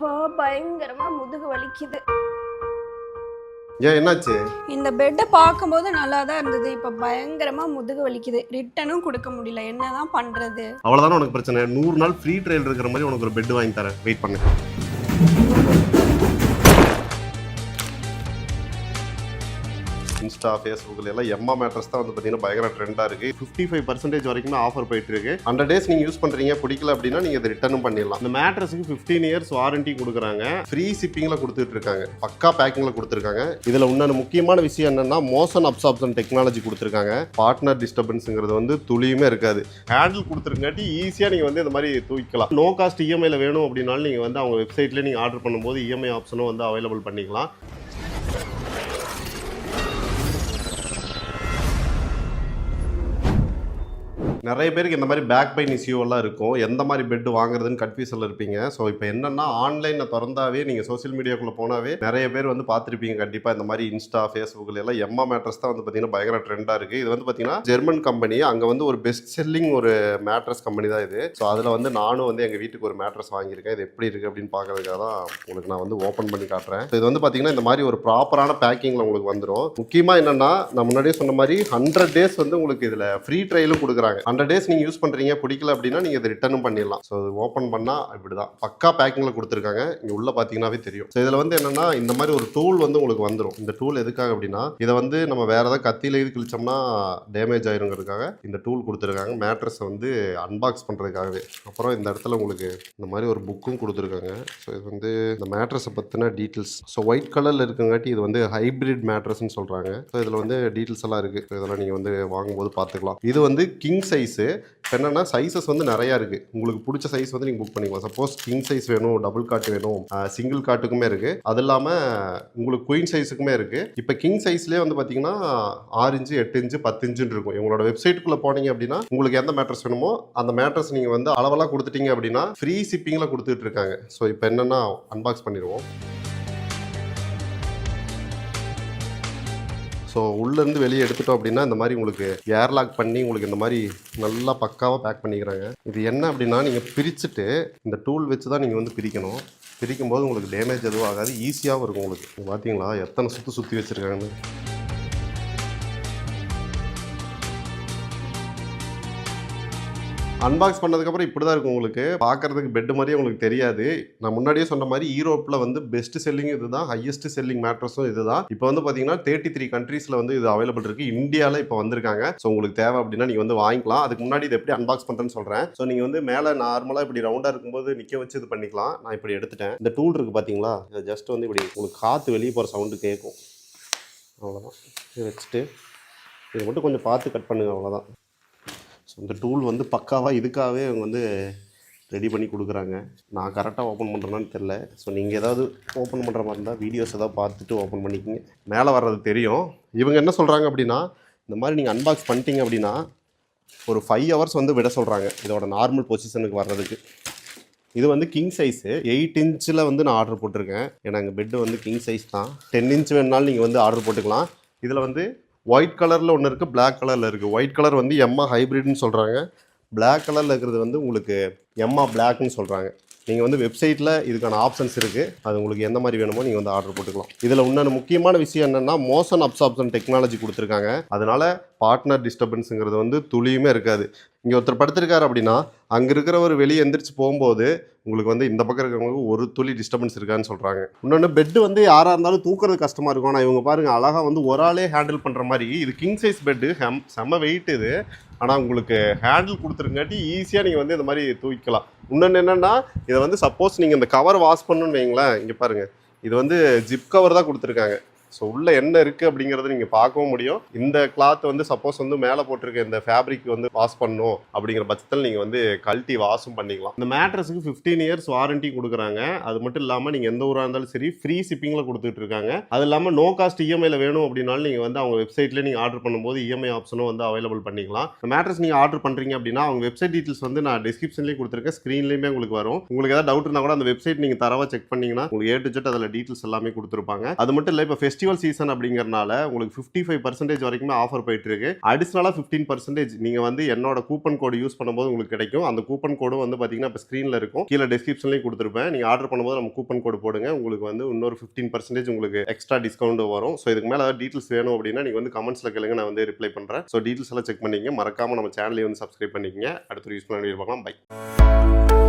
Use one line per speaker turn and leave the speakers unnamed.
அப்பா பயங்கரமா முதுகு வலிக்குது.
ஏன் என்னாச்சு?
இந்த பெட்டை பார்க்கும்போது நல்லா தான் இருந்தது. இப்ப பயங்கரமா முதுகு வலிக்குது. ரிட்டனும் கொடுக்க முடியல. என்னதான் பண்றது?
அவ்வளவுதானே உனக்கு பிரச்சனை. 100 நாள் ஃப்ரீ ட்ரையல் இருக்கிற மாதிரி உனக்கு ஒரு பெட் வாங்கி தரேன், வெயிட் பண்ணு. இன்ஸ்டா, ஃபேஸ்புக்கில் எல்லாம் எம்மா மேட்ரஸ் தான் வந்து பார்த்தீங்கன்னா பயங்கர ட்ரெண்டாக இருக்குது. 55% வரைக்குமே ஆஃபர் போயிட்டு இருக்கு. 100 days நீங்கள் யூஸ் பண்ணுறீங்க, பிடிக்கல அப்படின்னா நீங்கள் இதை ரிட்டர்னும் பண்ணிடலாம். இந்த மேட்ரஸுக்கு 15 years வாரண்டி கொடுக்குறாங்க. ஃப்ரீ ஷிப்பிங்கில் கொடுத்துட்டு இருக்காங்க. பக்கா பேக்கிங்கில் கொடுத்துருக்காங்க. இதில் இன்னொரு முக்கியமான விஷயம் என்னன்னா மோஷன் அப்சார்ப்ஷன் டெக்னாலஜி கொடுத்துருக்காங்க. பார்ட்னர் டிஸ்டர்பன்ஸுங்கிறது வந்து துளியுமே இருக்காது. ஹேண்டில் கொடுத்துருக்காட்டி ஈஸியாக நீங்கள் வந்து இந்த மாதிரி தூக்கிக்கலாம். நோ காஸ்ட் இஎம்ஐயில் வேணும் அப்படின்னாலும் நீங்கள் வந்து அவங்க வெப்சைட்லேயே நீங்கள் ஆர்டர் பண்ணும்போது இஎம்ஐ ஆப்ஷனும் வந்து அவைலபிள் பண்ணிக்கலாம். நிறைய பேருக்கு இந்த மாதிரி பேக் பெயின் இஷ்யூவெல்லாம் இருக்கும். எந்த மாதிரி பெட் வாங்குறதுன்னு கன்ஃபியூஷனில் இருப்பீங்க. ஸோ இப்போ என்னென்னா ஆன்லைனில் திறந்தாவே நீங்கள் சோஷியல் மீடியாக்குள்ளே போனாவே நிறைய பேர் வந்து பார்த்துருப்பீங்க கண்டிப்பாக. இந்த மாதிரி இன்ஸ்டா, ஃபேஸ்புக்கில் எல்லாம் எம்மா மேட்ரஸ் தான் வந்து பார்த்தீங்கன்னா பயங்கர ட்ரெண்டாக இருக்குது. இது வந்து பார்த்தீங்கன்னா ஜெர்மன் கம்பெனி. அங்கே வந்து ஒரு பெஸ்ட் செல்லிங் ஒரு மேட்ரஸ் கம்பெனி தான் இது. ஸோ அதில் வந்து நானும் வந்து எங்கள் வீட்டுக்கு ஒரு மேட்ரஸ் வாங்கியிருக்கேன். இது எப்படி இருக்குது அப்படின்னு பார்க்கறதுக்காக தான் உங்களுக்கு நான் வந்து ஓப்பன் பண்ணி காட்டுறேன். ஸோ இது வந்து பார்த்தீங்கன்னா இந்த மாதிரி ஒரு ப்ராப்பரான பேக்கிங்கில் உங்களுக்கு வந்துடும். முக்கியமாக என்னென்னா நான் முன்னாடியே சொன்ன மாதிரி 100 days வந்து உங்களுக்கு இதில் ஃப்ரீ ட்ரையலும் கொடுக்குறாங்க. 100 days நீங்கள் யூஸ் பண்ணுறீங்க, பிடிக்கல அப்படின்னா நீங்கள் இதை ரிட்டர்னும் பண்ணிடலாம். ஸோ இது ஓப்பன் பண்ணால் இப்படி தான் பக்கா பேக்கிங்கில் கொடுத்துருக்காங்க. இங்கே உள்ளே பார்த்தீங்கன்னாவே தெரியும். ஸோ இதில் வந்து என்னென்னா இந்த மாதிரி ஒரு டூல் வந்து உங்களுக்கு வந்துடும். இந்த டூல் எதுக்காக அப்படின்னா இதை வந்து நம்ம வேறு ஏதாவது கத்தியில் இது கிழிச்சோம்னா டேமேஜ் ஆயிருங்கிறதுக்காக இந்த டூல் கொடுத்துருக்காங்க. மேட்ரஸை வந்து அன்பாக்ஸ் பண்ணுறதுக்காகவே. அப்புறம் இந்த இடத்துல உங்களுக்கு இந்த மாதிரி ஒரு புக்கும் கொடுத்துருக்காங்க. ஸோ இது வந்து இந்த மேட்ரஸை பற்றின டீட்டெயில்ஸ். ஸோ ஒயிட் கலரில் இருக்குங்காட்டி இது வந்து ஹைப்ரிட் மேட்ரஸ்ன்னு சொல்கிறாங்க. ஸோ இதில் வந்து டீட்டெயில்ஸ் எல்லாம் இருக்குது. ஸோ இதெல்லாம் நீங்கள் வந்து வாங்கும்போது பார்த்துக்கலாம். இது வந்து கிங் சைஸு. என்னன்னா சைஸஸ் வந்து நிறையா இருக்குது. உங்களுக்கு பிடிச்ச சைஸ் வந்து நீங்கள் புக் பண்ணிக்கலாம். சப்போஸ் கிங் சைஸ் வேணும், டபுள் காட் வேணும், சிங்கிள் காட்டுக்குமே இருக்குது. அது இல்லாமல் உங்களுக்கு குயின் சைஸுக்குமே இருக்குது. இப்போ கிங் சைஸ்லேயே வந்து பார்த்தீங்கன்னா 6 inch, 8 inch, 10 inch இருக்கும். உங்களோட வெப்சைட்டுக்குள்ளே போனீங்க அப்படின்னா உங்களுக்கு எந்த மேட்ரஸ் வேணுமோ அந்த மேட்ரஸ் நீங்கள் வந்து அளவெல்லாம் கொடுத்துட்டீங்க அப்படின்னா ஃப்ரீ ஷிப்பிங்கில் கொடுத்துட்டு இருக்காங்க. ஸோ இப்போ என்னென்னா அன்பாக்ஸ் பண்ணிடுவோம். ஸோ உள்ளேருந்து வெளியே எடுத்துட்டோம் அப்படின்னா இந்த மாதிரி உங்களுக்கு ஏர்லாக் பண்ணி உங்களுக்கு இந்த மாதிரி நல்லா பக்காவாக பேக் பண்ணிக்கிறாங்க. இது என்ன அப்படின்னா நீங்கள் பிரிச்சுட்டு இந்த டூல் வச்சு தான் நீங்கள் வந்து பிரிக்கணும். பிரிக்கும் போது உங்களுக்கு டேமேஜ் எதுவும் ஆகாது, ஈஸியாகவும் இருக்கும். உங்களுக்கு பார்த்தீங்களா எத்தனை சுற்றி வச்சுருக்காங்கன்னு. அன்பாக்ஸ் பண்ணதுக்கப்புறம் இப்படி தான் இருக்கும். உங்களுக்கு பார்க்குறதுக்கு பெட் மாதிரியே உங்களுக்கு தெரியாது. நான் முன்னாடியே சொன்ன மாதிரி யூரோப்பில் வந்து பெஸ்ட் செல்லிங் இது தான், ஹையஸ்ட் செல்லிங் மேட்ரஸும் இது தான். இப்போ வந்து பார்த்தீங்கன்னா 33 countries வந்து இது அவைலபிள் இருக்குது. இந்தியாவில் இப்போ வந்திருக்காங்க. ஸோ உங்களுக்கு தேவை அப்படின்னா நீங்கள் வந்து வாங்கிக்கலாம். அதுக்கு முன்னாடி இது எப்படி அன்பாக்ஸ் பண்ணுறேன்னு சொல்கிறேன். ஸோ நீங்கள் வந்து மேலே நார்மலாக இப்படி ரவுண்டாக இருக்கும்போது நிற்க வச்சு இது பண்ணிக்கலாம். நான் இப்படி எடுத்துட்டேன். இந்த டூல் இருக்குது பார்த்தீங்களா, இதை ஜஸ்ட் வந்து இப்படி உங்களுக்கு காற்று வெளியே போகிற சவுண்டு கேட்கும். அவ்வளோதான். இதை வச்சுட்டு இதை மட்டும் கொஞ்சம் பார்த்து கட் பண்ணுங்கள், அவ்வளோதான். ஸோ இந்த டூல் வந்து பக்காவாக இதுக்காகவே அவங்க வந்து ரெடி பண்ணி கொடுக்குறாங்க. நான் கரெக்டாக ஓப்பன் பண்ணுறேன்னு தெரில. ஸோ நீங்கள் ஏதாவது ஓப்பன் பண்ணுற மாதிரி இருந்தால் வீடியோஸ் ஏதாவது பார்த்துட்டு ஓப்பன் பண்ணிக்கிங்க. மேலே வர்றது தெரியும். இவங்க என்ன சொல்கிறாங்க அப்படின்னா இந்த மாதிரி நீங்கள் அன்பாக்ஸ் பண்ணிட்டீங்க அப்படின்னா ஒரு 5 hours வந்து விட சொல்கிறாங்க இதோட நார்மல் பொசிஷனுக்கு வர்றதுக்கு. இது வந்து கிங் சைஸு 8 inch வந்து நான் ஆர்டர் போட்டிருக்கேன். ஏன்னா எங்கள் பெட்டு வந்து கிங் சைஸ் தான். 10 inch வேணுனாலும் நீங்கள் வந்து ஆர்டர் போட்டுக்கலாம். இதில் வந்து ஒயிட் கலரில் ஒன்று இருக்குது, பிளாக் கலரில் இருக்குது. ஒயிட் கலர் வந்து எம்மா ஹைப்ரிட்னு சொல்கிறாங்க. பிளாக் கலரில் இருக்கிறது வந்து உங்களுக்கு எம்மா பிளாக்னு சொல்கிறாங்க. நீங்கள் வந்து வெப்சைட்டில் இதுக்கான ஆப்ஷன்ஸ் இருக்குது. அது உங்களுக்கு எந்த மாதிரி வேணுமோ நீங்கள் வந்து ஆர்டர் போட்டுக்கலாம். இதில் இன்னொரு முக்கியமான விஷயம் என்னென்னா மோஷன் அப்சார்ப்ஷன் டெக்னாலஜி கொடுத்துருக்காங்க. அதனால் பார்ட்னர் டிஸ்டர்பன்ஸுங்கிறது வந்து துளியுமே இருக்காது. இங்கே ஒருத்தர் படுத்திருக்காரு அப்படின்னா அங்கே இருக்கிறவர் வெளியே எந்திரிச்சு போகும்போது உங்களுக்கு வந்து இந்த பக்கம் இருக்கிறவங்களுக்கு ஒரு துளி டிஸ்டர்பன்ஸ் இருக்கான்னு சொல்கிறாங்க. இன்னொன்று பெட்டு வந்து யாராக இருந்தாலும் தூக்குறது கஷ்டமாக இருக்கும். ஆனால் இவங்க பாருங்கள் அழகாக வந்து ஒரு ஆளே ஹேண்டில் பண்ணுற மாதிரி. இது கிங் சைஸ் பெட்டு, செம்ம வெயிட் இது. ஆனால் உங்களுக்கு ஹேண்டில் கொடுத்துருங்காட்டி ஈஸியாக நீங்கள் வந்து இந்த மாதிரி தூக்கிக்கலாம். இன்னொன்று என்னென்னா இதை வந்து சப்போஸ் நீங்கள் இந்த கவர் வாஷ் பண்ணணுன்னு வைங்களேன், இங்கே பாருங்கள் இது வந்து ஜிப் கவர் தான் கொடுத்துருக்காங்க. ஸோ உள்ளே என்ன இருக்குது அப்படிங்கிறத நீங்கள் பார்க்கவும் முடியும். இந்த கிளாத் வந்து சப்போஸ் வந்து மேலே போட்டிருக்க இந்த ஃபேப்ரிக் வந்து வாஷ் பண்ணணும் அப்படிங்கிற பட்சத்தில் நீங்கள் வந்து கழட்டி வாஷும் பண்ணிக்கலாம். இந்த மேட்ரஸுக்கு 15 years வாரண்டி கொடுக்குறாங்க. அது மட்டும் இல்லாமல் நீங்கள் எந்த ஊராக இருந்தாலும் சரி ஃப்ரீ ஷிப்பிங்கில் கொடுத்துட்டு இருக்காங்க. அது இல்லாமல் நோ காஸ்ட் இஎம்ஐயில் வேணும் அப்படின்னாலும் நீங்கள் வந்து அவங்க வெப்சைட்லேயே நீங்கள் ஆர்டர் பண்ணும்போது இஎம்ஐ ஆப்ஷனும் வந்து அவைலபிள் பண்ணிக்கலாம். இந்த மேட்ரஸ் நீங்கள் ஆர்டர் பண்ணுறீங்க அப்படின்னா அவங்க வெப்சைட் டீட்டெயில்ஸ் வந்து நான் டிஸ்கிரிப்ஷன்லேயே கொடுத்துருக்கேன், ஸ்க்ரீன்லேயுமே உங்களுக்கு வரும். உங்களுக்கு ஏதாவது டவுட் இருந்தால் கூட அந்த வெப்சைட் நீங்கள் தரவாக செக் பண்ணிங்கன்னா உங்களுக்கு A to Z அதில் டீட்டெயில்ஸ் எல்லாமே கொடுத்துருப்பாங்க. அது மட்டும் இல்லை இப்போ ஃபெஸ்டிவல் ஃபெஸ்டிவல் சீசன் அப்படிங்கறனால உங்களுக்கு 55% வரைக்குமே ஆஃபர் போயிட்டு இருக்கு. அடிஷனலா 15% நீங்க வந்து என்னோட கூப்பன் கோடு யூஸ் பண்ணும்போது உங்களுக்கு கிடைக்கும். அந்த கூப்பன் கோடு வந்து பாத்தீங்கன்னா இப்ப ஸ்கிரீன்ல இருக்கும், கீழே டிஸ்கிரிப்ஷன்லயும் கொடுத்துருப்பேன். நீங்க ஆர்டர் பண்ணும்போது நம்ம கூப்பன் கோடு போடுங்க, உங்களுக்கு வந்து இன்னொரு 15% உங்களுக்கு எக்ஸ்ட்ரா டிஸ்கவுண்ட் வரும். ஸோ இதுக்கு மேல ஏதாவது டீட்டெயில்ஸ் வேணும் அப்படின்னா நீங்க வந்து கமெண்ட்ஸ்ல கேளுங்க, நான் வந்து ரிப்ளை பண்றேன். ஸோ டீட்டெயில்ஸ் எல்லாம் செக் பண்ணிக்கங்க, மறக்காம நம்ம சேனலையும் வந்து சப்ஸ்கிரைப் பண்ணிக்கங்க. அடுத்த யூஸ்ஃபுல்லான வீடியோ பார்க்கலாம். பை.